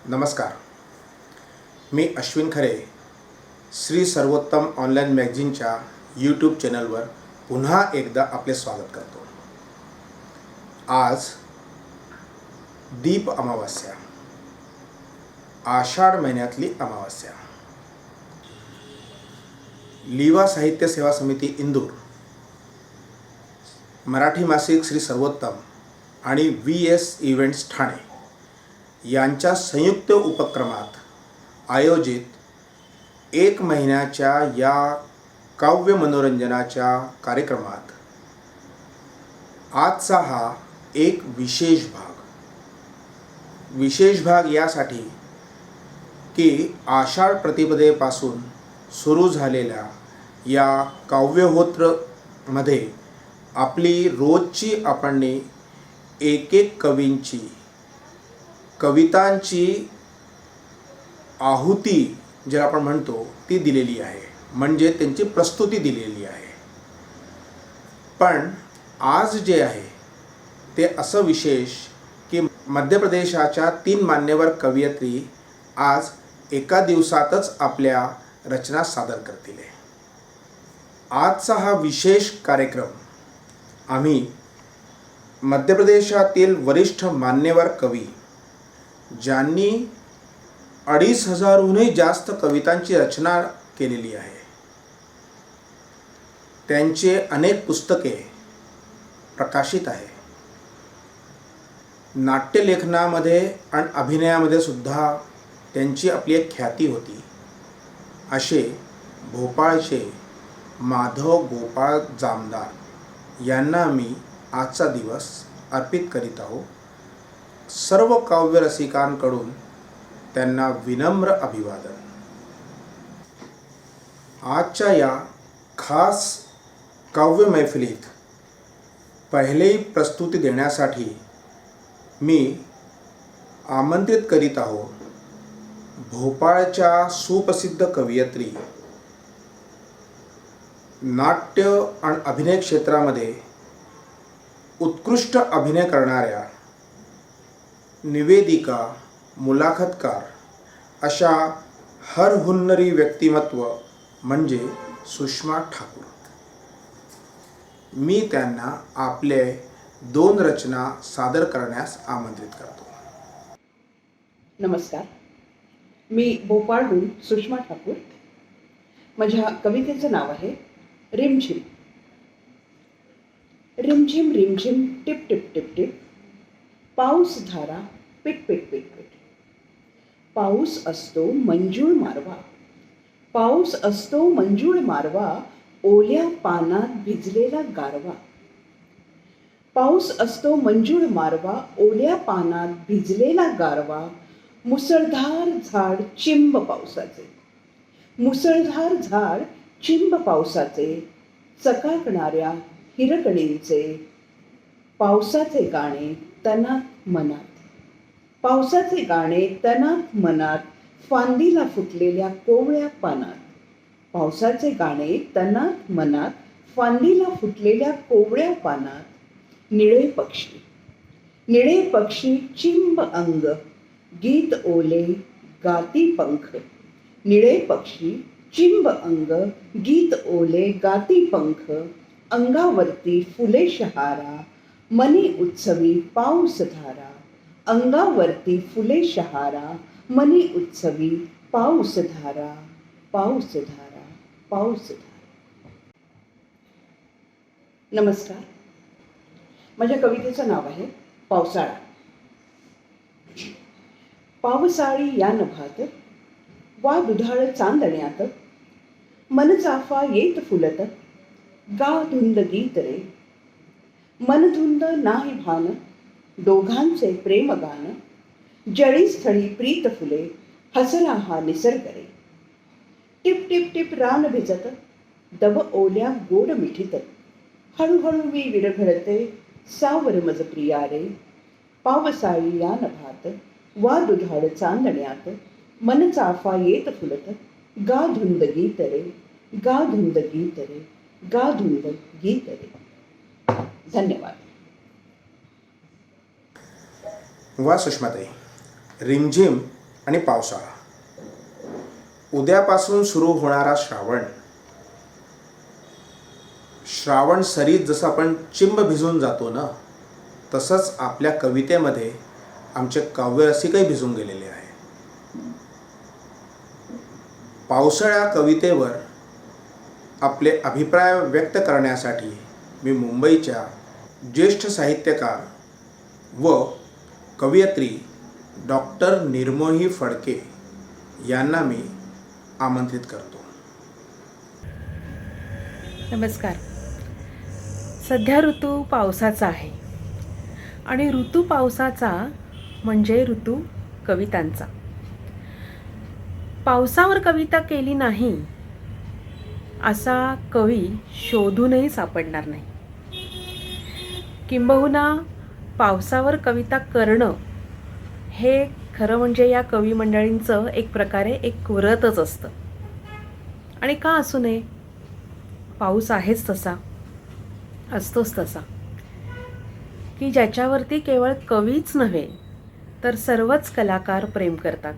नमस्कार. मी अश्विन खरे श्री सर्वोत्तम ऑनलाईन मॅगझिनच्या यूट्यूब चॅनलवर पुन्हा एकदा आपले स्वागत करतो. आज दीप अमावास्या, आषाढ महिन्यातली अमावास्या. लिवा साहित्य सेवा समिती इंदूर, मराठी मासिक श्री सर्वोत्तम आणि VS इव्हेंट्स ठाणे यांच्या संयुक्त उपक्रमात आयोजित 1 महिन्याच्या या काव्य मनोरंजनाच्या कार्यक्रमात आजचा हा एक विशेष भाग यासाठी की आषाढ प्रतिपदेपासून सुरू झालेल्या या काव्यहोत्रमध्ये आपली रोजची आपण एक कवींची कवितांची आहुती ज्याला आपण म्हणतो ती दिलेली आहे, म्हणजे त्यांची प्रस्तुती दिलेली आहे. पण आज जे आहे ते असं विशेष की मध्य प्रदेशाच्या 3 मान्यवर कवयित्री आज एका दिवसातच आपल्या रचना सादर करतील. आजचा हा विशेष कार्यक्रम आम्ही मध्य प्रदेशातील वरिष्ठ मान्यवर कवी ज्यांनी 2500हूनही जास्त कवितांची रचना केलेली आहे, त्यांचे अनेक पुस्तके प्रकाशित आहे. नाट्यलेखनामध्ये आणि अभिनयामध्ये सुद्धा त्यांची आपली एक ख्याती होती. असे भोपाळचे माधव गोपाळ जामदार यांना आम्ही आजचा दिवस अर्पित करीत आहोत. सर्व काव्य रसिकांकडून त्यांना विनम्र अभिवादन. आजच्या या खास काव्य मैफिलीत पहिली प्रस्तुती देण्यासाठी मी आमंत्रित करीत आहोत भोपाळच्या सुप्रसिद्ध कवयित्री, नाट्य आणि अभिनय क्षेत्रामध्ये उत्कृष्ट अभिनय करणाऱ्या निवेदिका, मुलाखतकार अशा हरहुन्नरी व्यक्तिमत्व म्हणजे सुषमा ठाकूर. मी त्यांना आपले 2 रचना सादर करण्यास आमंत्रित करतो. नमस्कार. मी भोपाळहून सुषमा ठाकूर. माझ्या कवितेचं नाव आहे रिमझिम. रिमझिम रिमझिम टिप टिप टिप टिप, पाऊस धारा पिट पिट पिट पिट. पाऊस असतो मंजूळ मारवा, पाऊस असतो मंजूळ मारवा, ओल्या पानात भिजलेला गारवा. पाऊस असतो मंजूळ मारवा, ओल्या पानात भिजलेला गारवा. मुसळधार झाड चिंब पावसाचे, मुसळधार झाड चिंब पावसाचे, चकाकणाऱ्या हिरकणींचे. पावसाचे गाणे तनात मनात, पावसाचे गाणे तनात मनात, फांदीला फुटलेल्या कोवळ्या पानात. पावसाचे गाणे तनात मनात, फांदीला फुटलेल्या कोवळ्या पानात. निळे पक्षी, निळे पक्षी चिंब अंग, गीत ओले गाती पंख. निळे पक्षी चिंब अंग, गीत ओले गाती पंख. अंगावरती फुले शहारा, मनी उत्सवी पाऊस धारा. अंगावरती फुले शहारा, मनी उत्सवी पाऊस धारा. पाऊस धारा, पाऊस धारा. नमस्कार. माझ्या कवितेचं नाव आहे पावसाळा. पावसाळी या नभात, वा दुधाळ चांदण्यात, मनचाफा येत फुलत, गा धुंद गीत रे. मनधुंद नाही भान, दोघांचे प्रेमगान. जळी स्थळी प्रीत फुले, हसरा हा निसर्ग रे. टिप टिप टिप रान भिजत, दव ओल्या गोड मिठीत. हळूहळू मी विरघळते, सावर मज प्रिया रे. पावसाळी या नभात, वा दुधाळ चांदण्यात, मन चाफा येत फुलत, गा धुंद गीत रे. गा धुंद गीत रे, गा धुंद गीत रे. धन्यवाद. वा सुषमाताई, रिमझिम आणि पावसाळा. उद्यापासून सुरू होणारा श्रावण सरीत जसं आपण चिंब भिजून जातो ना, तसंच आपल्या कवितेमध्ये आमचे काव्यरसिकही भिजून गेलेले आहे. पावसाळ्या कवितेवर आपले अभिप्राय व्यक्त करण्यासाठी मी मुंबईच्या ज्येष्ठ साहित्यकार व कवयित्री डॉक्टर निर्मोही फडके यांना मी आमंत्रित करतो. नमस्कार. सध्या ऋतू पावसाचा आहे आणि ऋतू पावसाचा म्हणजे ऋतू कवितांचा. पावसावर कविता केली नाही असा कवी शोधूनही सापडणार नाही. किंबहुना पावसावर कविता करणं हे खरं म्हणजे या कवी मंडळींचं एक प्रकारे एक व्रतच असतं. आणि का असू नये, पाऊस आहेच तसा, असतोच तसा, की ज्याच्यावरती केवळ कवीच नव्हे तर सर्वच कलाकार प्रेम करतात.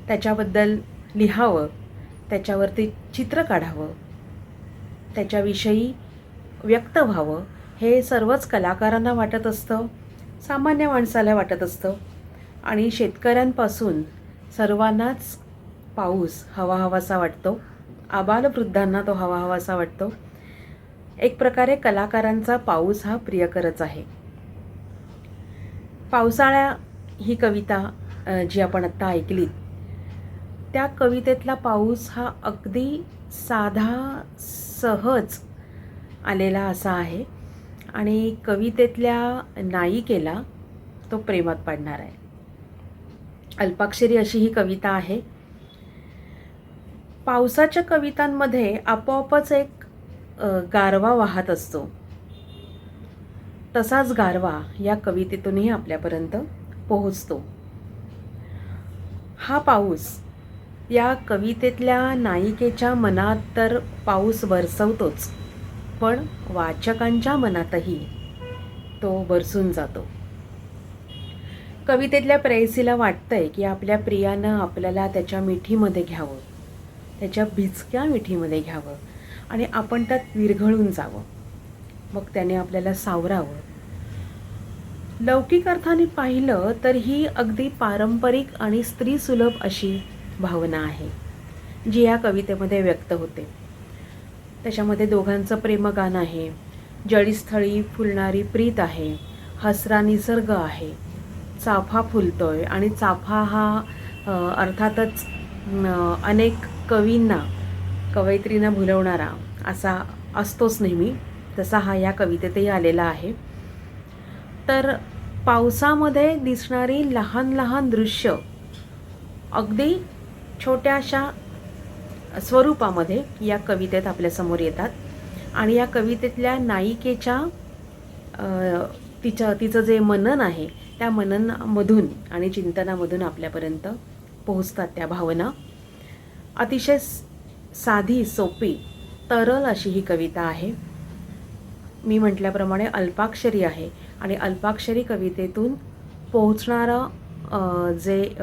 त्याच्याबद्दल लिहावं, त्याच्यावरती चित्र काढावं, त्याच्याविषयी व्यक्त व्हावं हे सर्वच कलाकारांना वाटत असतं, सामान्य माणसाला वाटत असतं. आणि शेतकऱ्यांपासून सर्वांनाच पाऊस हवाहवासा वाटतो, आबालवृद्धांना तो हवाहवासा वाटतो. एक प्रकारे कलाकारांचा पाऊस हा प्रियकरच आहे. पावसाळ्या ही कविता जी आपण आत्ता ऐकलीत, त्या कवितेतला पाऊस हा अगदी साधा सहज आलेला असा आहे आणि कवितेतल्या नायिकेला तो प्रेमात पाडणार आहे. अल्पाक्षरी अशी ही कविता आहे. पावसाच्या कवितांमध्ये आपोआपच एक गारवा वाहत असतो. तसाच गारवा या कवितेतूनही आपल्यापर्यंत पोहोचतो. हा पाऊस या कवितेतल्या नायिकेच्या मनात तर पाऊस बरसवतोच, पण वाचकांच्या मनातही तो बरसून जातो. कवितेतल्या प्रेयसीला वाटतंय की आपल्या प्रियानं आपल्याला त्याच्या मिठीमध्ये घ्यावं, त्याच्या भिजक्या मिठीमध्ये घ्यावं आणि आपण त्यात विरघळून जावं, मग त्याने आपल्याला सावरावं. लौकिक अर्थाने पाहिलं तर ही अगदी पारंपरिक आणि स्त्रीसुलभ अशी भावना आहे जी या कवितेमध्ये व्यक्त होते. त्याच्यामध्ये दोघांचं प्रेमगान आहे, जळीस्थळी फुलणारी प्रीत आहे, हसरा निसर्ग आहे, चाफा फुलतोय. आणि चाफा हा अर्थातच अनेक कवींना, कवयित्रींना भुलवणारा असा असतोच नेहमी, तसा हा या कवितेतही आलेला आहे. तर पावसामध्ये दिसणारी लहान लहान दृश्य अगदी छोट्याशा स्वरूपामध्ये या कवितेत आपल्यासमोर येतात आणि या कवितेतल्या नायिकेच्या तिचं जे मनन आहे त्या मननामधून आणि चिंतनामधून आपल्यापर्यंत पोहोचतात त्या भावना. अतिशय साधी, सोपी, तरल अशी ही कविता आहे. मी म्हटल्याप्रमाणे अल्पाक्षरी आहे आणि अल्पाक्षरी कवितेतून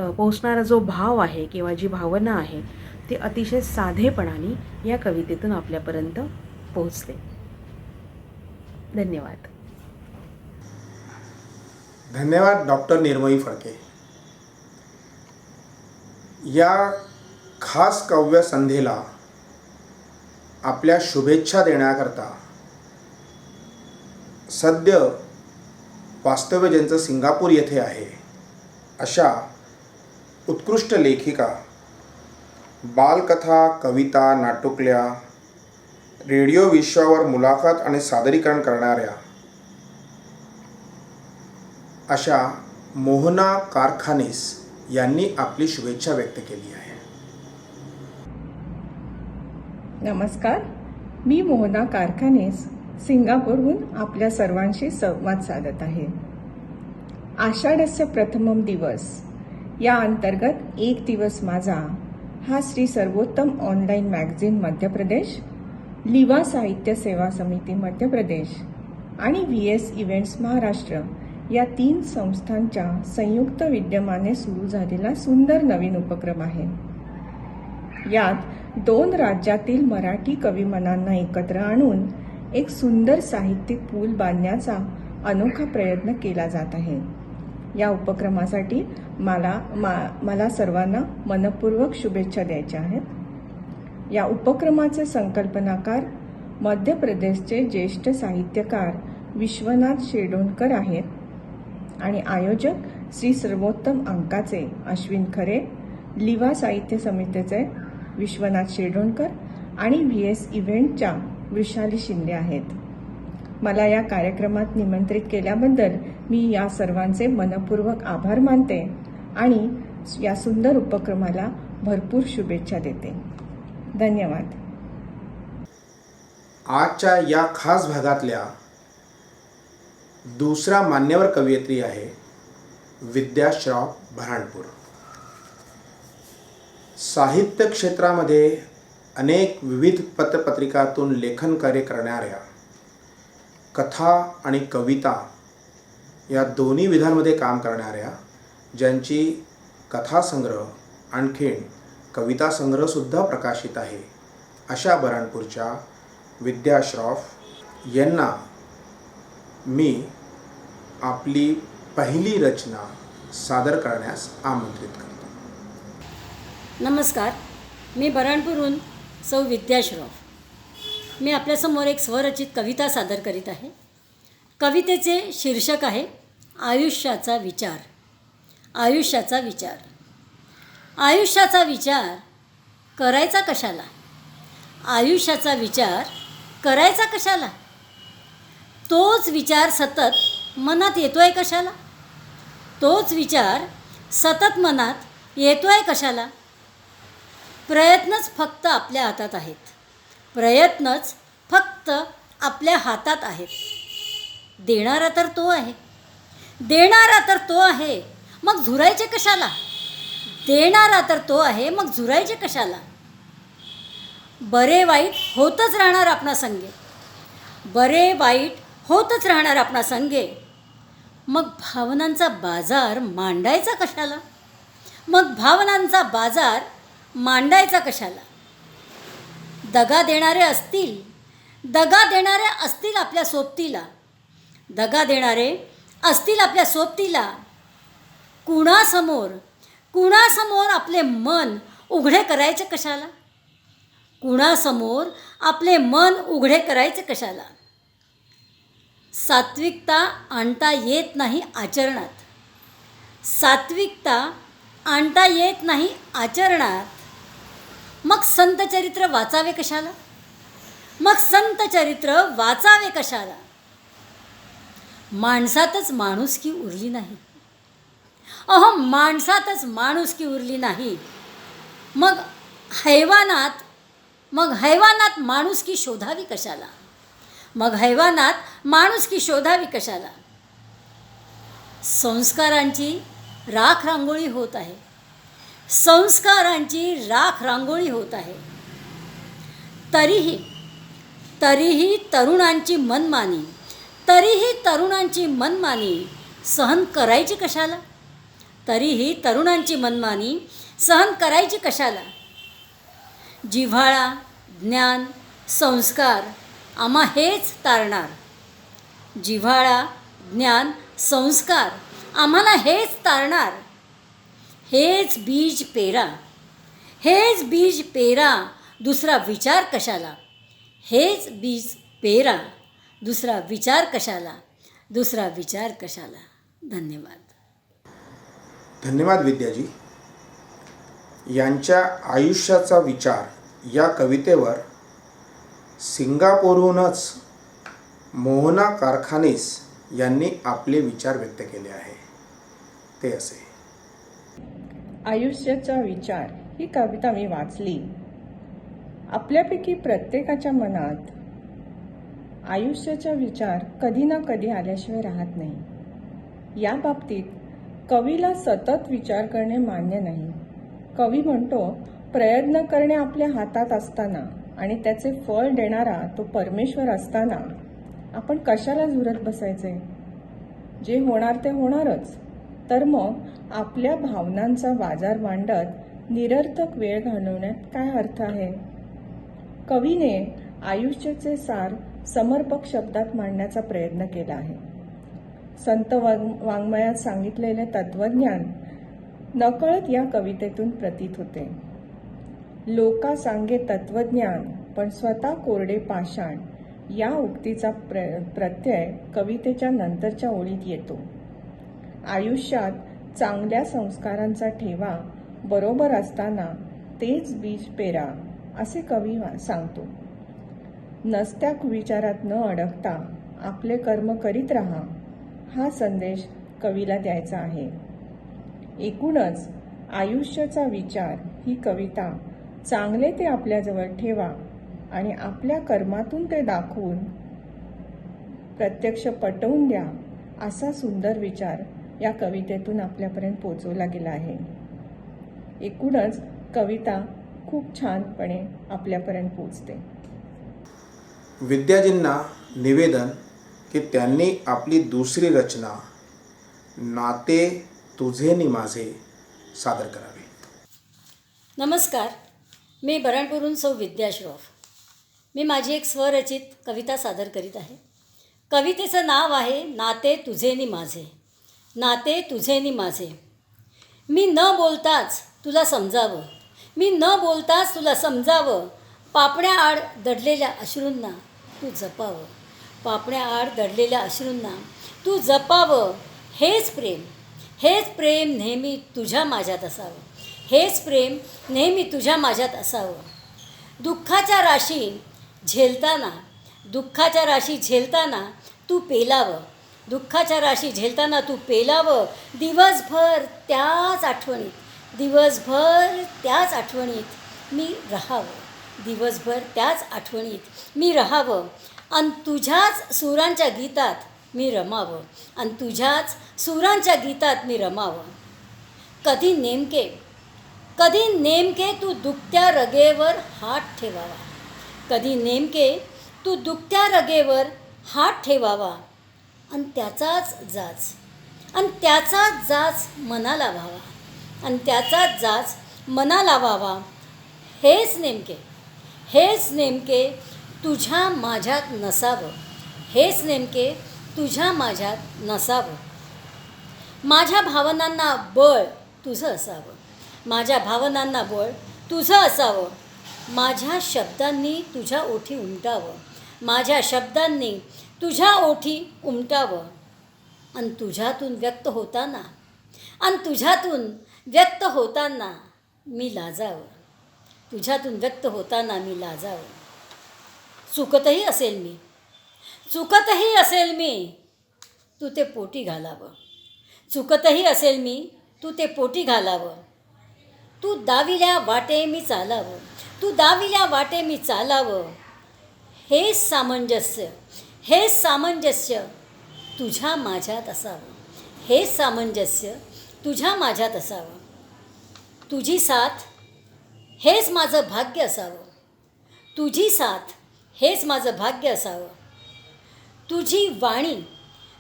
पोहोचणारा जो भाव आहे किंवा जी भावना आहे ती अतिशय साधेपणाने या कवितेतून आपल्यापर्यंत पोहोचते. धन्यवाद. धन्यवाद डॉक्टर निर्मोही फडके. या खास काव्य संध्येला आपल्या शुभेच्छा देण्याकरता सद्य वास्तव्य ज्यांचं सिंगापूर येथे आहे अशा उत्कृष्ट लेखिका, बालकथा, कविता, नाटुकल्या, रेडिओ विश्वावर मुलाखत आणि सादरीकरण करणाऱ्या अशा मोहना कारखानीस यांनी आपली शुभेच्छा व्यक्त केली आहे. नमस्कार, मी मोहना कारखानीस सिंगापूरहून आपल्या सर्वांशी संवाद साधत आहे. आषाढस्य प्रथमम दिवस या अंतर्गत एक दिवस माझा हा श्री सर्वोत्तम ऑनलाईन मॅगझिन मध्य प्रदेश, लिवा साहित्य सेवा समिती मध्य प्रदेश आणि VS इव्हेंट्स महाराष्ट्र या 3 संस्थांच्या संयुक्त विद्यमाने सुरू झालेला सुंदर नवीन उपक्रम आहे. यात 2 राज्यातील मराठी कविमनांना एकत्र आणून एक सुंदर साहित्यिक पूल बांधण्याचा अनोखा प्रयत्न केला जात आहे. या उपक्रमासाठी मला सर्वांना मनपूर्वक शुभेच्छा द्यायच्या आहेत. या उपक्रमाचे संकल्पनाकार मध्य प्रदेशचे ज्येष्ठ साहित्यकार विश्वनाथ शेडोणकर आहेत आणि आयोजक श्री सर्वोत्तम अंकाचे अश्विन खरे, लिवा साहित्य समितीचे विश्वनाथ शेडोणकर आणि VS इव्हेंटच्या वृषाली शिंदे आहेत. मला या कार्यक्रमात निमंत्रित केल्याबद्दल मी या सर्वांचे मनपूर्वक आभार मानते आणि या सुंदर उपक्रमाला भरपूर शुभेच्छा देते. धन्यवाद. आजच्या या खास भागातल्या दुसरा मान्यवर कवयित्री आहे विद्या श्रॉफ बऱ्हाणपूर. साहित्य क्षेत्रामध्ये अनेक विविध पत्रपत्रिकातून लेखन कार्य करणाऱ्या, कथा आणि कविता या दोन्ही विधांमध्ये काम करणाऱ्या, ज्यांची कथासंग्रह आणखीन कवितासंग्रहसुद्धा प्रकाशित आहे, अशा बऱ्हाणपूरच्या विद्या श्रॉफ यांना मी आपली पहिली रचना सादर करण्यास आमंत्रित करतो. नमस्कार, मी बऱ्हाणपूरहून सौ विद्या श्रॉफ. मी आपल्यासमोर एक स्वरचित कविता सादर करीत आहे. कवितेचे शीर्षक आहे आयुष्याचा विचार. आयुष्याचा विचार. आयुष्याचा विचार करायचा कशाला? आयुष्याचा विचार करायचा कशाला? तोच विचार सतत मनात येतोय कशाला? तोच विचार सतत मनात येतोय कशाला? प्रयत्नच फक्त आपल्या हातात आहेत. प्रयत्नच फक्त आपल्या हातात आहेत. देणारा तर तो आहे. देणारा तर तो आहे, मग झुरायचे कशाला? देणारा तर तो आहे, मग झुरायचे कशाला? बरे वाईट होतच राहणार आपणा संगे. बरे वाईट होतच राहणार आपणा संगे. मग भावनांचा बाजार मांडायचा कशाला? मग भावनांचा बाजार मांडायचा कशाला? दगा देणारे असतील, दगा देणारे असतील आपल्या सोबतीला. दगा देणारे असतील आपल्या सोबतीला. कुणासमोर कुणासमोर आपले मन उघडे करायचे कशाला? कुणासमोर आपले मन उघडे करायचे कशाला? सात्विकता आणता येत नाही आचरणात. सात्विकता आणता येत नाही आचरणात. मग संत चरित्र वाचावे कशाला? मग संत चरित्र वाचावे कशाला? माणसातच माणुसकी उरली नाही. अहो, माणसातच माणुसकी उरली नाही. मग हैवानात माणुसकी शोधावी कशाला? मग हैवानात माणुसकी शोधावी कशाला? संस्कारांची राख रांगोळी होत आहे. संस्कारांची राख रांगोळी होत आहे. तरीही तरुणांची मनमानी, तरीही तरुणांची मनमानी सहन करायची कशाला? तरीही तरुणांची मनमानी सहन करायची कशाला? जिव्हाळा, ज्ञान, संस्कार आम्हा हेच तारणार. जिव्हाळा, ज्ञान, संस्कार आम्हाला हेच तारणार. हेच बीज पेरा, हेच बीज पेरा, दुसरा विचार कशाला? हेच बीज पेरा, दुसरा विचार कशाला? दुसरा विचार कशाला? धन्यवाद. धन्यवाद विद्याजी. यांच्या आयुष्याचा विचार या कवितेवर सिंगापूरहूनच मोहना कारखानीस यांनी आपले विचार व्यक्त केले आहे. ते असे. आयुष्याचा विचार ही कविता मी वाचली. आपल्यापैकी प्रत्येकाच्या मनात आयुष्याचा विचार कधी ना कधी आल्याशिवाय राहत नाही. या बाबतीत कवीला सतत विचार करणे मान्य नाही. कवी म्हणतो, प्रयत्न करणे आपल्या हातात असताना आणि त्याचे फळ देणारा तो परमेश्वर असताना आपण कशाला झुरत बसायचे? जे होणार ते होणारच, तर मग आपल्या भावनांचा बाजार मांडत निरर्थक वेळ घालवण्यात काय अर्थ आहे? कवीने आयुष्याचे सार समर्पक शब्दात मांडण्याचा प्रयत्न केला आहे. संत वाङ्मयात सांगितलेले तत्वज्ञान नकळत या कवितेतून प्रतीत होते. लोका सांगे तत्वज्ञान पण स्वतः कोरडे पाषाण या उक्तीचा प्रत्यय कवितेच्या नंतरच्या ओळीत येतो. आयुष्यात चांगल्या संस्कारांचा ठेवा बरोबर असताना तेच बीज पेरा असे कवी सांगतो. नसत्या विचारात न अडकता आपले कर्म करीत राहा हा संदेश कवीला द्यायचा आहे. एकूणच आयुष्याचा विचार ही कविता चांगले ते आपल्याजवळ ठेवा आणि आपल्या कर्मातून ते दाखवून प्रत्यक्ष पटवून द्या असा सुंदर विचार या कवितेतून आपल्यापर्यंत पोहोचवला गेला आहे. एकूणच कविता खूप छानपणे आपल्यापर्यंत पोहोचते. विद्याजींना निवेदन की त्यांनी आपली दुसरी रचना नाते तुझे नि माझे सादर करावी. नमस्कार, मी बऱ्हाणपूरहून सौ विद्या श्रॉफ. मी माझी एक स्वरचित कविता सादर करीत आहे. कवितेचं नाव आहे नाते तुझे नि माझे. नाते तुझे नि माझे. मी न बोलताच तुला समजावं, मी न बोलताच तुला समजावं, पापण्याआड दडलेल्या अश्रूंना तू जपावं, पापण्याआड दडलेल्या अश्रूंना तू जपावं. हेच प्रेम, हेच प्रेम नेहमी तुझ्या माझ्यात असावं, हेच प्रेम नेहमी तुझ्या माझ्यात असावं. दुःखाच्या राशी झेलताना, दुःखाच्या राशी झेलताना तू पेलावं, दुःखाच्या राशी झेलताना तू पेलावं. दिवसभर त्याच आठवणीत, दिवसभर त्याच आठवणीत मी राहावं, दिवसभर त्याच आठवणीत मी राहावं. आणि तुझ्याच सुरांच्या गीतात मी रमावं, आणि तुझ्याच सुरांच्या गीतात मी रमावं. कधी नेमके, कधी नेमके तू दुखत्या रगेवर हात ठेवावा, कधी नेमके तू दुखत्या रगेवर हात ठेवावा. आणि त्याचाच जाच, आणि त्याचाच जाच मनाला व्हावा, आणि त्याचाच जाच मनाला व्हावा. हेच नेमके, हेच नेमके तुझ्या माझ्यात नसावं, हेच नेमके तुझ्या माझ्यात नसावं. माझ्या भावनांना बळ तुझं असावं, माझ्या भावनांना बळ तुझं असावं. माझ्या शब्दांनी तुझ्या ओठी उमटावं, माझ्या शब्दांनी तुझ्या ओठी उमटावं. आणि तुझ्यातून व्यक्त होताना, आणि तुझ्यातून व्यक्त होताना मी लाजावं, तुझ्यातून व्यक्त होताना मी लाजावं. चुकतही असेल मी, चुकतही असेल मी, तू ते पोटी घालावं, चुकतही असेल मी, तू ते पोटी घालावं. तू दाविल्या वाटे मी चालावं, तू दाविल्या वाटे मी चालावं. हेच सामंजस्य, हेच सामंजस्य तुझ्या माझ्यात असावं, हेच सामंजस्य तुझ्या माझ्यात असावं. तुझी साथ हेच माझं भाग्य असावं, तुझी साथ हेच माझं भाग्य असावं. तुझी वाणी,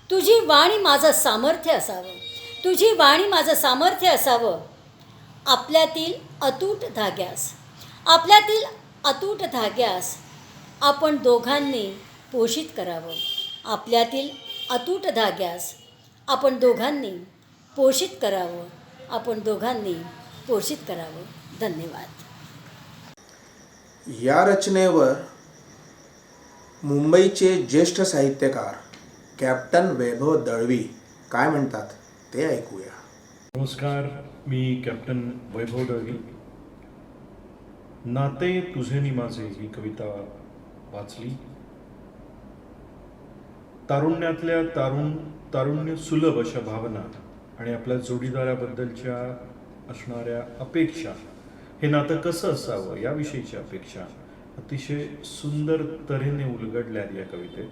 तुझी वाणी माझं सामर्थ्य असावं, तुझी वाणी माझं सामर्थ्य असावं. आपल्यातील अतूट धाग्यास, आपल्यातील अतूट धाग्यास आपण दोघांनी पोषित करावं, आपल्यातील अतूट धाग्यास आपण दोघांनी पोषित करावं, आपण दोघांनी पोषित करावं. धन्यवाद. या रचनेवर मुंबईचे ज्येष्ठ साहित्यकार कॅप्टन वैभव दळवी काय म्हणतात ते ऐकूया. नमस्कार, मी कॅप्टन वैभव दळवी. नाते तुझे नि माझे ही कविता वाचली. तारुण्यातल्या तारुण्य सुलभ अशा भावना आणि आपल्या जोडीदाराबद्दलच्या असणाऱ्या अपेक्षा, हे नातं कसं असावं याविषयीच्या अपेक्षा अतिशय सुंदर तऱ्हेने उलगडल्यात या कवितेत.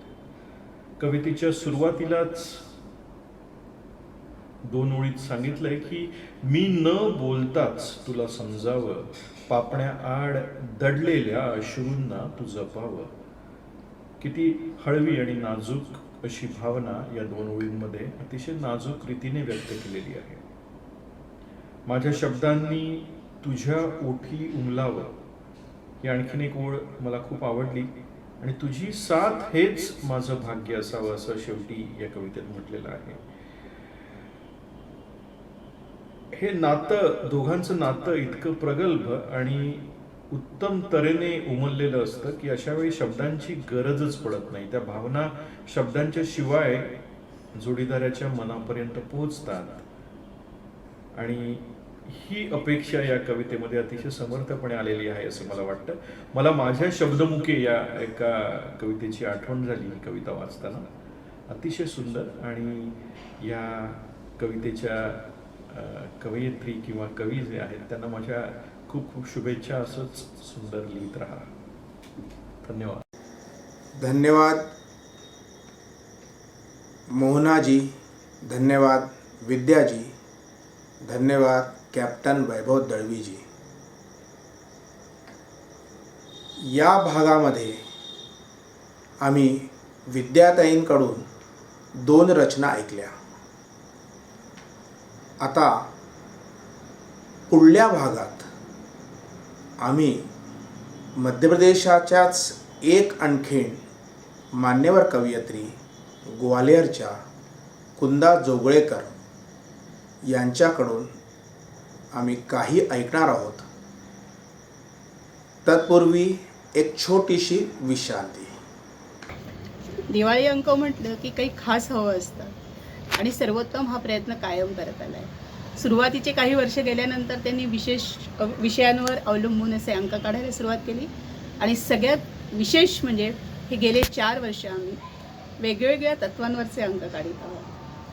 कवितेच्या सुरुवातीलाच 2 ओळीत सांगितलंय की मी न बोलताच तुला समजावं, पापण्या आड दडलेल्या अश्रूंना तू जपावं. किती हळवी आणि नाजूक अशी भावना या 2 ओळींमध्ये अतिशय नाजूक रीतीने व्यक्त केलेली आहे. माझ्या शब्दांनी तुझ्या ओठी उमलावं ही आणखीन एक ओळ मला खूप आवडली. आणि तुझी साथ हेच माझं भाग्य असावं असं शेवटी या कवितेत म्हटलेलं आहे. हे नातं, दोघांचं नातं इतकं प्रगल्भ आणि उत्तम तऱ्हेने उमललेलं असतं की अशा वेळी शब्दांची गरजच पडत नाही. त्या भावना शब्दांच्या शिवाय जोडीदाराच्या मनापर्यंत पोहोचतात आणि ही अपेक्षा या कवितेमध्ये अतिशय समर्थपणे आलेली आहे असं मला वाटतं. मला माझ्या शब्दमुखे या एका कवितेची आठवण झाली ही कविता वाचताना. अतिशय सुंदर. आणि या कवितेच्या कवयित्री किंवा कवी जे आहेत त्यांना माझ्या खूप खूप शुभेच्छा. असंच सुंदर लिहित राहा. धन्यवाद. धन्यवाद मोहनाजी, धन्यवाद विद्याजी, धन्यवाद कॅप्टन वैभव दळवीजी. या भागामध्ये आम्ही विद्याताईंकडून 2 रचना ऐकल्या. आता पुढल्या भागात आम्ही मध्य प्रदेशाच्याच एक आणखीन मान्यवर कवयित्री ग्वाल्हेरच्या कुंदा जोगळेकर यांच्याकडून आम्ही काही ऐकणार आहोत. तत्पूर्वी एक छोटीशी विश्रांती. दिवाळी अंक म्हटलं की काही खास हवं असतं आणि सर्वोत्तम हा प्रयत्न कायम करत आला आहे. सुरुवातीचे काही वर्ष गेल्यानंतर त्यांनी विशेष विषयांवर अवलंबून असे अंक काढायला सुरुवात केली आणि सगळ्यात विशेष म्हणजे हे गेले 4 वर्ष आम्ही वेगवेगळ्या तत्वांवरचे अंक काढत आहोत.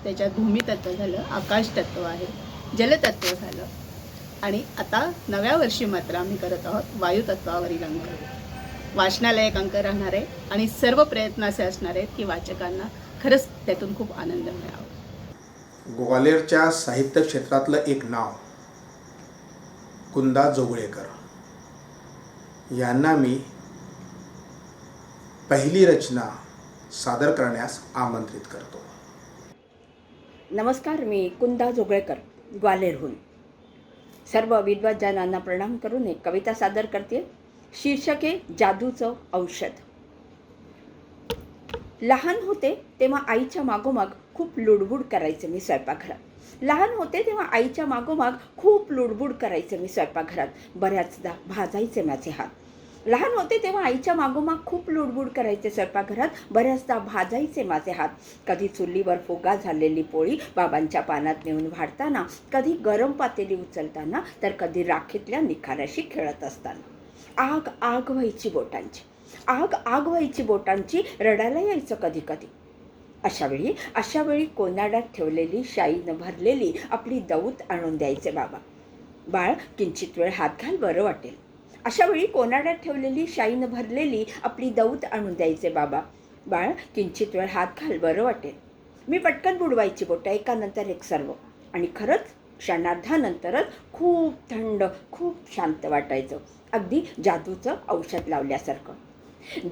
त्याच्यात भूमितत्व झालं, आकाशतत्व आहे, जलतत्व झालं आणि आता नव्या वर्षी मात्र आम्ही करत आहोत वायुतत्वावरील अंक. वाचनालयक अंक राहणार आहे आणि सर्व प्रयत्न असे असणार आहेत की वाचकांना खरंच त्यातून खूप आनंद मिळावा. ग्वाल्हेरच्या साहित्य क्षेत्रातलं एक नाव कुंदा जोगळेकर यांना मी पहिली रचना सादर करण्यास आमंत्रित करतो. नमस्कार, मी कुंदा जोगळेकर ग्वाल्हेरहून सर्व विद्वज्जनांना प्रणाम करून एक कविता सादर करते. शीर्षक आहे जादूचं औषध. लहान होते तेव्हा आईच्या मागोमाग खूप लुडबुड करायचं मी स्वयंपाकघरात. लहान होते तेव्हा आईच्या मागोमाग खूप लुडबुड करायचं मी स्वयंपाकघरात. बऱ्याचदा भाजायचे माझे हात. लहान होते तेव्हा आईच्या मागोमाग खूप लुडबुड करायचे स्वयंपाकघरात. बऱ्याचदा भाजायचे माझे हात. कधी चुलीवर फुगा झालेली पोळी बाबांच्या पानात नेऊन वाढताना, कधी गरम पातेली उचलताना, तर कधी राखीतल्या निखाऱ्याशी खेळत असताना. आग आग व्हायची बोटांची, आग आग व्हायची बोटांची. रडायला यायचं कधी कधी. अशा वेळी कोनाड्यात ठेवलेली शाईनं भरलेली आपली दौत आणून द्यायचे बाबा. बाळ किंचित वेळ हात घाल, बरं वाटेल. अशा वेळी कोनाड्यात ठेवलेली शाईनं भरलेली आपली दौत आणून द्यायचे बाबा. बाळ किंचित वेळ हात घाल, बरं वाटेल. मी पटकन बुडवायची बोटं एकानंतर एक सर्व. आणि खरंच क्षणार्धानंतरच खूप थंड, खूप शांत वाटायचं. अगदी जादूचं औषध लावल्यासारखं.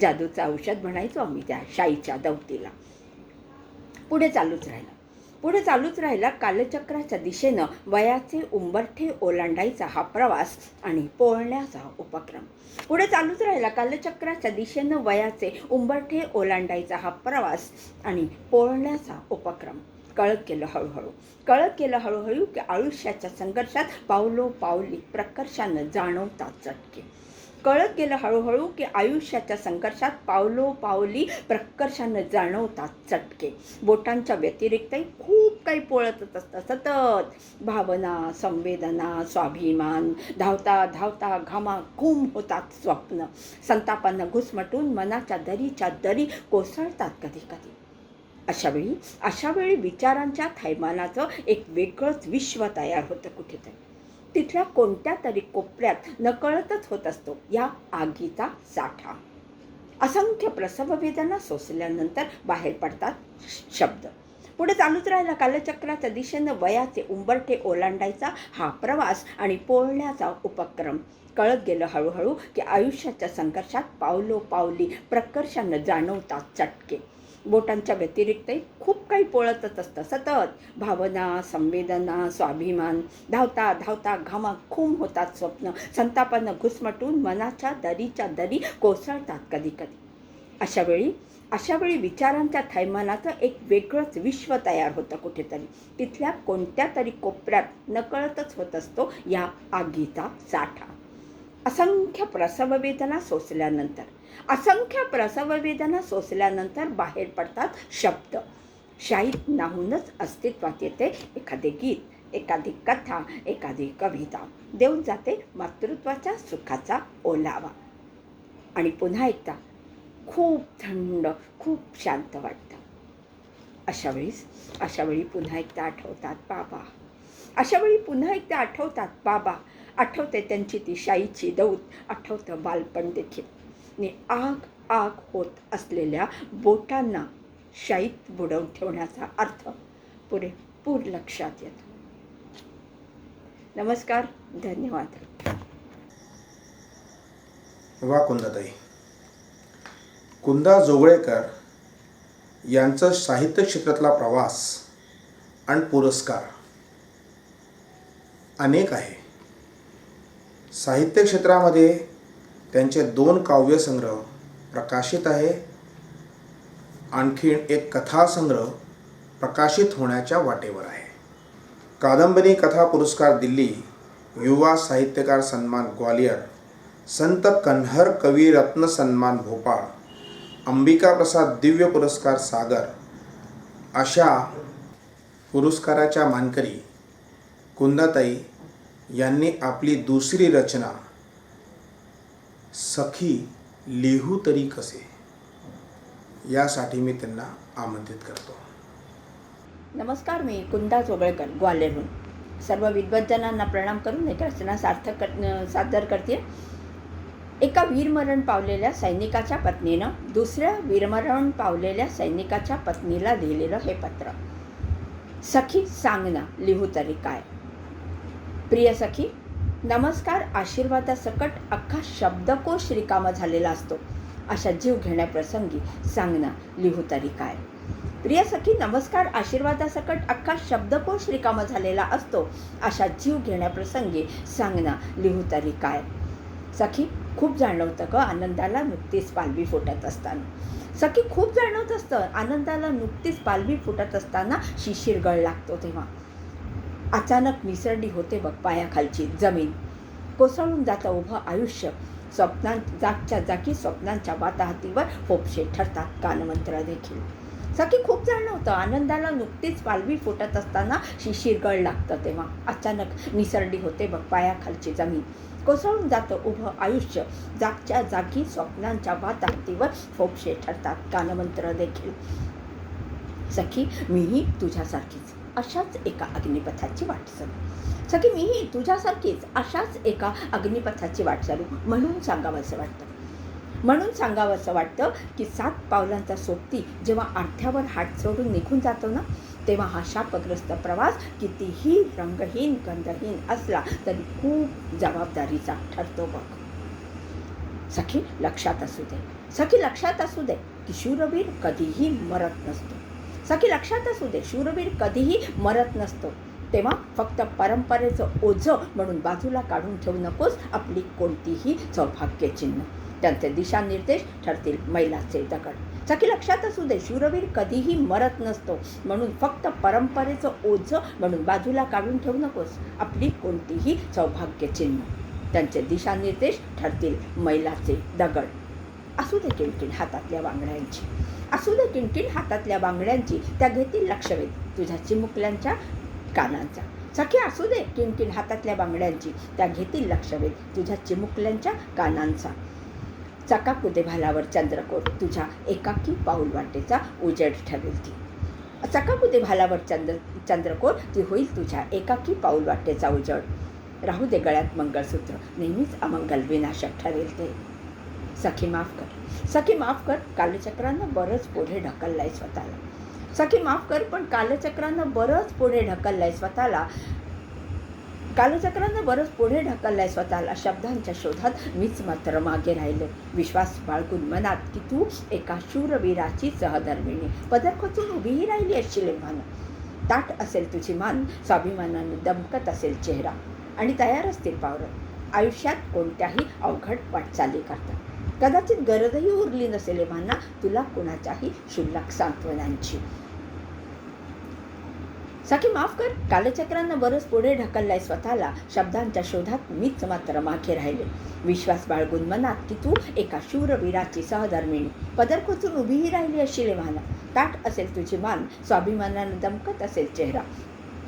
जादूचं औषध म्हणायचो आम्ही त्या शाईच्या दौतीला. पुढे चालूच राहिला कालचक्राच्या दिशेनं वयाचे उंबरठे ओलांडायचा हा प्रवास आणि पोळण्याचा उपक्रम. पुढे चालूच राहिला कालचक्राच्या दिशेनं वयाचे उंबरठे ओलांडायचा हा प्रवास आणि पोळण्याचा उपक्रम. कळत गेलं हळूहळू की आयुष्याच्या संघर्षात पावलोपावली प्रकर्षानं जाणवतात चटके. कळत गेलं हळूहळू की आयुष्याच्या संघर्षात पावलोपावली प्रकर्षानं जाणवतात चटके. बोटांच्या व्यतिरिक्तही खूप काही पोळतच असतं सतत. भावना, संवेदना, स्वाभिमान. धावता धावता घामाघूम होतात स्वप्न. संतापानं घुसमटून मनाच्या दरीच्या दरी कोसळतात कधी कधी. अशा वेळी विचारांच्या थैमानाचं एक वेगळंच विश्व तयार होतं कुठेतरी. तिथल्या कोणत्या तरी कोपऱ्यात नकळतच होत असतो या आगीचा साठा. असंख्य प्रसव वेदना सोसल्यानंतर बाहेर पडतात शब्द. पुढे चालूच राहिला कालचक्राच्या दिशेनं वयाचे उंबरठे ओलांडायचा हा प्रवास आणि पोळण्याचा उपक्रम. कळत गेलं हळूहळू की आयुष्याच्या संघर्षात पावलोपावली प्रकर्षानं जाणवतात चटके. बोटांच्या व्यतिरिक्तही खूप काही पोळतच असतं सतत. भावना, संवेदना, स्वाभिमान धावता धावता घामाघूम होतात स्वप्न, संतापानं घुसमटून मनाच्या दरीच्या दरी कोसळतात कधी कधी. अशा वेळी विचारांच्या थैमानाचं एक वेगळंच विश्व तयार होतं कुठेतरी. तिथल्या कोणत्या तरी कोपऱ्यात नकळतच होत असतो या आगीचा साठा. असंख्य प्रसववेदना सोसल्यानंतर बाहेर पडतात शब्द. शाईत नाहूनच अस्तित्वात येते एखादे गीत, एखादी कथा, एखादी कविता. देऊन जाते मातृत्वाच्या सुखाचा ओलावा. आणि पुन्हा एकदा खूप थंड, खूप शांत वाटतं. अशा वेळी पुन्हा एकदा आठवतात बाबा. आठवते त्यांची ती शाईची दौत, आठवतं बालपण देखील. आणि आग होत असलेल्या बोटांना शाईत बुडवून ठेवण्याचा अर्थ पुरेपूर लक्षात येतो. नमस्कार, धन्यवाद. वा कुंदाताई, कुंदा जोगळेकर यांचं साहित्य क्षेत्रातला प्रवास आणि पुरस्कार अनेक आहे. साहित्य क्षेत्रामध्ये त्यांचे 2 काव्यसंग्रह प्रकाशित आहे. आणखीन एक कथासंग्रह प्रकाशित होण्याच्या वाटेवर आहे. कादंबरी कथा पुरस्कार दिल्ली, युवा साहित्यकार सन्मान ग्वालियर, संत कन्हर कवी रत्न सन्मान भोपाळ, अंबिका प्रसाद दिव्य पुरस्कार सागर अशा पुरस्काराच्या मानकरी कुंदाताई यांनी आपली दुसरी रचना सखी लिहू तरी कसे यासाठी मी त्यांना आमंत्रित करतो. नमस्कार, मी कुंदा जोगळेकर ग्वाल्हेरहून सर्व विद्वज्जनांना प्रणाम करून एक रचना सादर करते. एका वीरमरण पावलेल्या सैनिकाच्या पत्नीनं दुसऱ्या वीरमरण पावलेल्या सैनिकाच्या पत्नीला लिहिलेलं हे पत्र. सखी सांग ना लिहू तरी काय. प्रिय सखी, नमस्कार आशीर्वादासकट अख्खा शब्दकोश रिकामा झालेला असतो. अशा जीव घेण्याप्रसंगी सांग ना लिहू तरी काय. प्रिय सखी, नमस्कार आशीर्वादासकट अख्खा शब्दकोश रिकामा झालेला असतो. अशा जीव घेण्याप्रसंगी सांग ना लिहू तरी काय. सखी, खूप जाणवतं ग आनंदाला नुकतीच पालवी फुटत असताना. सखी, खूप जाणवत असतं आनंदाला नुकतीच पालवी फुटत असताना शिशीर गळ लागतो तेव्हा. अचानक निसरडी होते बघ पायाखालची जमीन. कोसळून जातं उभं आयुष्य. जागच्या जागी स्वप्नांच्या वाताहतीवर फोपशे ठरतात कानमंत्र देखील. सखी, खूप जाणवतं आनंदाला नुकतीच पालवी फुटत असताना शिशीर गळ लागतं तेव्हा. अचानक निसरडी होते बघ पायाखालची जमीन. कोसळून जातं उभं आयुष्य. जागच्या जागी स्वप्नांच्या वाताहतीवर फोपशे ठरतात कानमंत्र देखील. सखी, मीही तुझ्यासारखीच अशाच एका अग्निपथाची वाट चालू. सखी, मीही तुझ्यासारखीच अशाच एका अग्निपथाची वाट चालू. म्हणून सांगावंसं वाटतं की 7 पावलांचा सोबती जेव्हा अर्ध्यावर हात सोडून निघून जातो ना, तेव्हा हा शापग्रस्त प्रवास कितीही रंगहीन गंधहीन असला तरी खूप जबाबदारीचा ठरतो बघ. सखी, लक्षात असू दे की शूरवीर कधीही मरत नसतो. सखी, लक्षात असू दे शूरवीर कधीही मरत नसतो. तेव्हा फक्त परंपरेचं ओझं म्हणून बाजूला काढून ठेवू नकोस आपली कोणतीही सौभाग्यचिन्ह. त्यांचे दिशानिर्देश ठरतील मैलाचे दगड. सखी, लक्षात असू दे शूरवीर कधीही मरत नसतो म्हणून फक्त परंपरेचं ओझं म्हणून बाजूला काढून ठेवू नकोस आपली कोणतीही सौभाग्यचिन्ह. त्यांचे दिशानिर्देश ठरतील मैलाचे दगड. असू दे किणकिण हातातल्या बांगड्यांची त्या घेतील लक्षवेध तुझ्या चिमुकल्यांच्या कानांचा. सखी, असू दे किणकिण हातातल्या बांगड्यांची त्या घेतील लक्षवेध तुझ्या चिमुकल्यांच्या कानांचा. चकाकुदे भालावर चंद्रकोर तुझ्या एकाकी पाऊल वाटेचा उजेड ठरेल ती. चकाकुदे भालावर चंद्रकोर ती होईल तुझ्या एकाकी पाऊल वाटेचा उजेड. राहू दे गळ्यात मंगळसूत्र नेहमीच अमंगल विनाशक ठरेल ते. सखी माफ कर कालचक्रानं बरंच पुढे ढकललंय स्वतःला. सखी माफ कर पण कालचक्रानं बरंच पुढे ढकललंय स्वतःला. कालचक्रानं बरंच पुढे ढकललाय स्वतःला, शब्दांच्या शोधात मीच मात्र मागे राहिले. विश्वास बाळगून मनात की तू एका शूरवीराची सहधर्मिणी, पदर खोचून उभीही राहिली असशील एव्हानं. ताट असेल तुझी मान, स्वाभिमानाने दमकत असेल चेहरा, आणि तयार असतील पावलं आयुष्यात कोणत्याही अवघड वाटचाली करता. कदाचित गरजही उरली नसेल एव्हाना तुला कुणाच्याही क्षुल्लक सांत्वनांची. सखी माफ कर, कालचक्रानं बरंच पुढे ढकललाय स्वतःला, शब्दांच्या शोधात मीच मात्र मागे राहिले. विश्वास बाळगून मनात की तू एका शूरवीराची सहधर्मिणी, पदर खोचून उभीही राहिली असशील एव्हाना. ताट असेल तुझी मान, स्वाभिमानानं दमकत असेल चेहरा,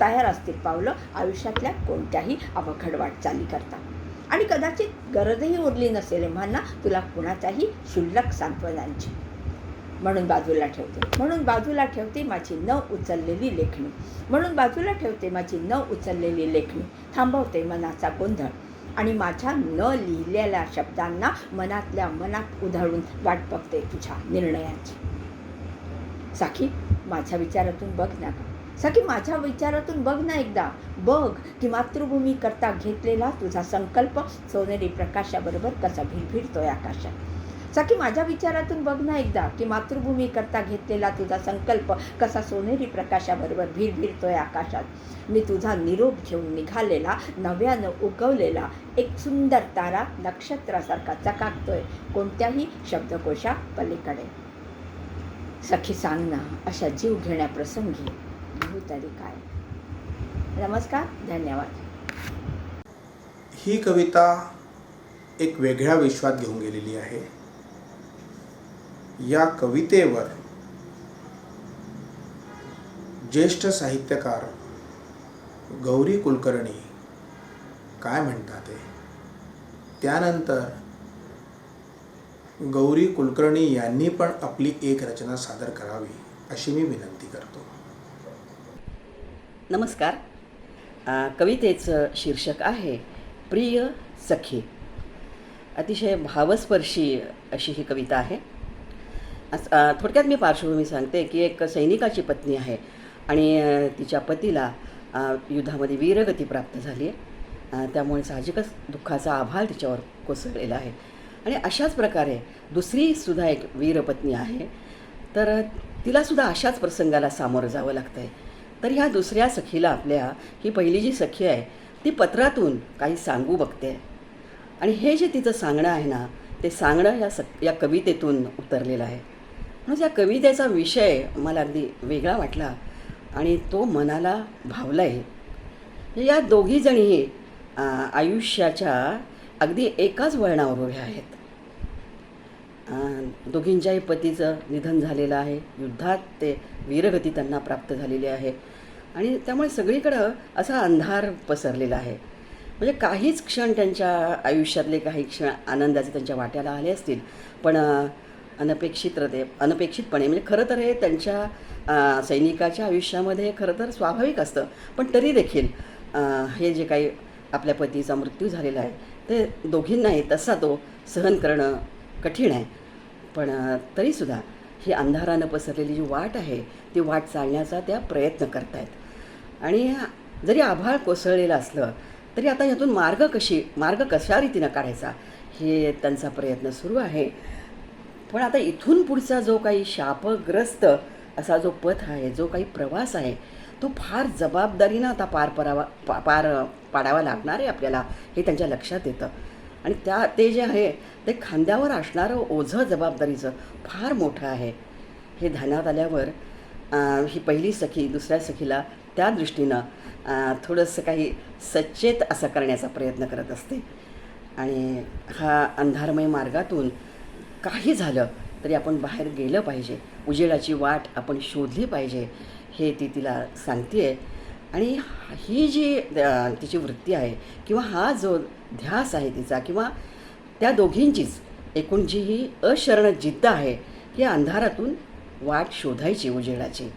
तयार असतील पावलं आयुष्यातल्या कोणत्याही अवघड वाटचाली करता. आणि कदाचित गरजही उरली नसेल एव्हाना तुला कुणाच्याही क्षुल्लक सांत्वनांची. म्हणून बाजूला ठेवते माझी न उचललेली लेखणी, म्हणून बाजूला ठेवते माझी न उचललेली लेखणी. थांबवते मनाचा गोंधळ आणि माझ्या न लिहिलेल्या शब्दांना मनातल्या मनात उधळून वाट बघते तुझ्या निर्णयाची. सखी माझ्या विचारातून बघ ना, सखी माझ्या विचारातून बघ ना एकदा, बघ की मातृभूमी करता घेतलेला तुझा संकल्प सोनेरी प्रकाशाबरोबर कसा भिरभिरतोय आकाशात. सखी माझ्या विचारातून बघ ना एकदा की मातृभूमी करता घेतलेला तुझा संकल्प कसा सोनेरी प्रकाशाबरोबर भिरभिरतोय आकाशात. मी तुझा निरोप घेऊन निघालेला, नव्यानं उगवलेला एक सुंदर तारा नक्षत्रासारखा चकाकतोय कोणत्याही शब्दकोशा पलीकडे. सखी सांग ना, अशा जीव घेण्या प्रसंगी लिहू तरी काय. नमस्कार, धन्यवाद. ही कविता एक वेगळ्या विश्वात घेऊन गेलेली आहे. या कवितेवर ज्येष्ठ साहित्यकार गौरी कुलकर्णी काय म्हणतात आहे, त्यानंतर गौरी कुलकर्णी यांनी पण आपली एक रचना सादर करावी अशी मी विनंती करतो. नमस्कार. कवितेचं शीर्षक आहे प्रिय सखी. अतिशय भावस्पर्शी अशी ही कविता आहे. थोडक्यात मी पार्श्वभूमी सांगते की एक सैनिकाची पत्नी आहे आणि तिच्या पतीला युद्धामध्ये वीरगती प्राप्त झाली आहे. त्यामुळे साहजिकच दुःखाचा आभाळ तिच्यावर कोसळलेला आहे. आणि अशाच प्रकारे दुसरीसुद्धा एक वीरपत्नी आहे, तर तिलासुद्धा अशाच प्रसंगाला सामोरं जावं लागतं आहे. तर ह्या दुसऱ्या सखीला आपल्या ही पहिली जी सखी आहे ती पत्रातून काही सांगू बघते, आणि हे जे तिचं सांगणं आहे ना, ते सांगणं या कवितेतून उतरलेलं आहे. म्हणजे या कवितेचा विषय मला अगदी वेगळा वाटला आणि तो मनाला भावला आहे. या दोघीजणीही आयुष्याच्या अगदी एकाच वळणावर उभ्या आहेत. दोघींच्याही पतीचं निधन झालेलं आहे, युद्धात ते वीरगती त्यांना प्राप्त झालेली आहे, आणि त्यामुळे सगळीकडं असा अंधार पसरलेला आहे. म्हणजे काहीच क्षण त्यांच्या आयुष्यातले काही क्षण आनंदाचे त्यांच्या वाट्याला आले असतील, पण अनपेक्षितपणे, म्हणजे खरं तर हे त्यांच्या सैनिकाच्या आयुष्यामध्ये खरं तर स्वाभाविक असतं, पण तरी देखील हे जे काही आपल्या पतीचा मृत्यू झालेला आहे ते दोघींनाही तसा तो सहन करणं कठीण आहे. पण तरीसुद्धा ही अंधारानं पसरलेली जी वाट आहे ती वाट चालण्याचा त्या प्रयत्न करत आहेत. आणि जरी आभाळ कोसळलेलं असलं तरी आता ह्यातून मार्ग कशा रीतीनं काढायचा हे त्यांचा प्रयत्न सुरू आहे. पण आता इथून पुढचा जो काही शापग्रस्त असा जो पथ आहे, जो काही प्रवास आहे, तो फार जबाबदारीनं आता पार पाडावा लागणार आहे आपल्याला, हे त्यांच्या लक्षात येतं. आणि ते जे आहे ते खांद्यावर असणारं ओझं जबाबदारीचं फार मोठं आहे. हे ध्यानात आल्यावर ही पहिली सखी दुसऱ्या सखीला त्या दृष्टीनं थोडंसं काही सचेत असं करण्याचा प्रयत्न करत असते. आणि हा अंधारमय मार्गातून काही झालं तरी आपण बाहेर गेलं पाहिजे, उजेडाची वाट आपण शोधली पाहिजे, हे ती तिला सांगते आहे. आणि ही जी तिची वृत्ती आहे किंवा हा जो ध्यास आहे तिचा, किंवा त्या दोघींचीच एकूण जी ही अशरण जिद्द आहे की अंधारातून वाट शोधायची उजेडाची,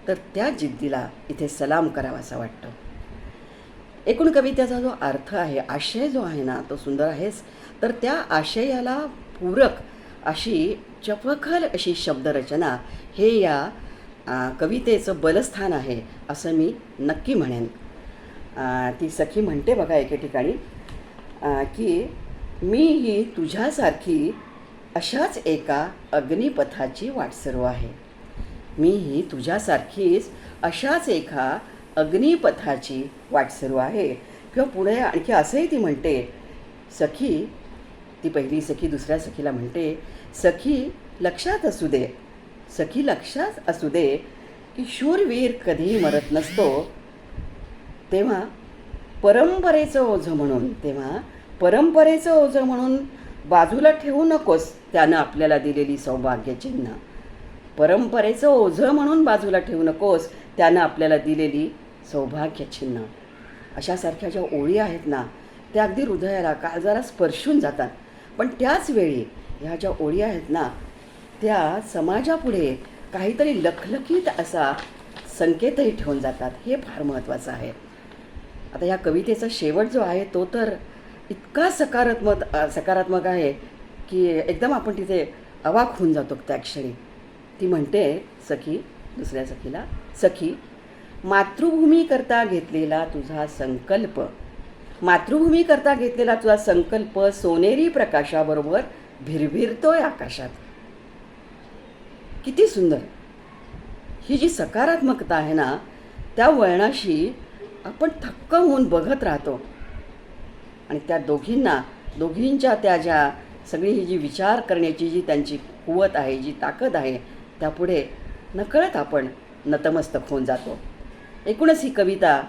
तर त्या जिद्दीला इथे सलाम करावासा वाटतो. एकूण कवितेचा जो अर्थ आहे, आशय जो आहे ना, तो सुंदर आहेच, तर त्या आशयाला पूरक अशी चपखल अशी शब्दरचना हे या कवितेचं बलस्थान आहे असं मी नक्की म्हणेन. ती सखी म्हणते बघा एके ठिकाणी की मी ही तुझ्यासारखी अशाच एका अग्निपथाची वाटसरू आहे. मी ही तुझ्यासारखीच अशाच एका अग्निपथाची वाटसरू आहे. किंवा पुढे आणखी असंही ती म्हणते, सखी, ती पहिली सखी दुसऱ्या सखीला म्हणते, सखी लक्षात असू दे, सखी लक्षात असू दे की शूरवीर कधीही मरत नसतो. तेव्हा परंपरेचं ओझं म्हणून बाजूला ठेवू नकोस त्यानं आपल्याला दिलेली सौभाग्यचिन्ह. परंपरेचं ओझं म्हणून बाजूला ठेवू नकोस त्यानं आपल्याला दिलेली सौभाग्यचिन्ह. अशासारख्या ज्या ओळी आहेत ना, त्या अगदी हृदयाला काळजाला स्पर्शून जातात. पण त्याच वेळी ह्या ज्या ओळी आहेत ना, त्या समाजापुढे काहीतरी लखलखीत असा संकेतही ठेवून जातात. हे फार महत्त्वाचं आहे. आता ह्या कवितेचा शेवट जो आहे तो तर इतका सकारात्मक आहे की एकदम आपण तिथे अवाक होऊन जातो त्या क्षणी. ती म्हणते सखी दुसऱ्या सखीला, सखी, मातृभूमीकरता घेतलेला तुझा संकल्प सोनेरी प्रकाशाबरोबर भिरभिरतोय आकाशात. किती सुंदर ही जी सकारात्मकता आहे ना, त्या वळणाशी आपण थक्क होऊन बघत राहतो. आणि त्या दोघींच्या त्या ज्या सगळी ही जी विचार करण्याची जी त्यांची कुवत आहे, जी ताकद आहे, त्यापुढे नकळत आपण नतमस्तक होऊन जातो. एकूणच ही कविता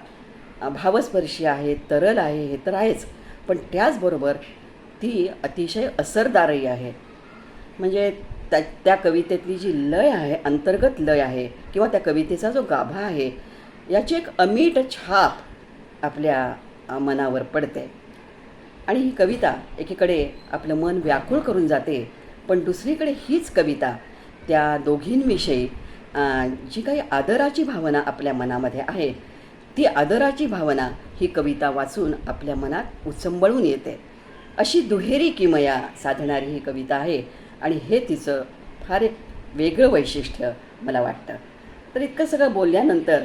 भावस्पर्शी आहे, तरल आहे, हे तर आहेच, पण त्याचबरोबर ती अतिशय असरदारही आहे. म्हणजे त्या कवितेतली जी लय आहे, अंतर्गत लय आहे, किंवा त्या कवितेचा जो गाभा आहे, याची एक अमीट छाप आपल्या मनावर पडते. आणि ही कविता एकीकडे आपलं मन व्याकुळ करून जाते, पण दुसरीकडे हीच कविता त्या दोघींविषयी जी काही आदराची भावना आपल्या मनामध्ये आहे, ती आदराची भावना ही कविता वाचून आपल्या मनात उचंबळून येते. अशी दुहेरी किमया साधणारी ही कविता आहे. आणि हे तिचं फार एक वेगळं वैशिष्ट्य मला वाटतं. तर इतकं सगळं बोलल्यानंतर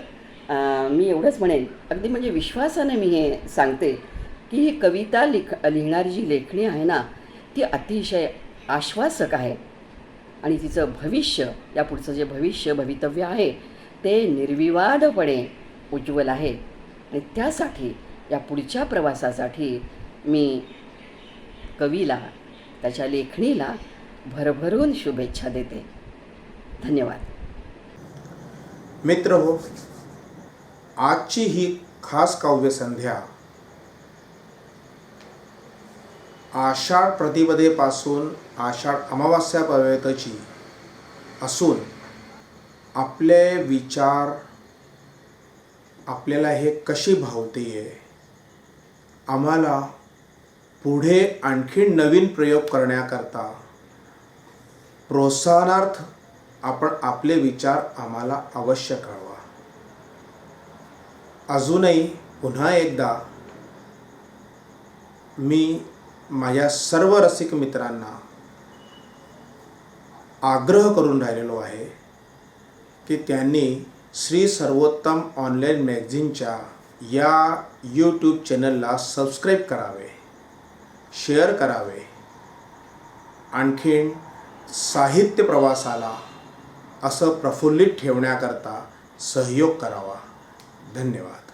मी एवढंच म्हणेन, अगदी म्हणजे विश्वासाने मी हे सांगते की ही कविता लिहिणारी जी लेखणी आहे ना, ती अतिशय आश्वासक आहे. आणि तिचं भविष्य, या पुढचं जे भवितव्य आहे ते निर्विवादपणे उज्ज्वल आहे. आणि त्यासाठी, या पुढच्या प्रवासासाठी मी कवीला, त्याच्या लेखणीला भरभरून शुभेच्छा देते. धन्यवाद. मित्र हो, आजची ही खास काव्यसंध्या आषाढ प्रतिपदेपासून आषाढ अमावास्यापर्यंतची असून आपले विचार आपल्याला हे कशी भावते, आम्हाला पुढे आणखी नवीन प्रयोग करण्याकरता प्रोत्साहनार्थ आपण आपले विचार आम्हाला अवश्य कळवा. अजूनही पुन्हा एकदा मी माझ्या सर्व रसिक मित्रांना आग्रह करून राहिलेलो आहे की त्यांनी श्री सर्वोत्तम ऑनलाईन मॅगझिनच्या या यूट्यूब चॅनलला सबस्क्राईब करावे, शेअर करावे, आणखीन साहित्य प्रवासाला असं प्रफुल्लित ठेवण्याकरता सहयोग करावा. धन्यवाद.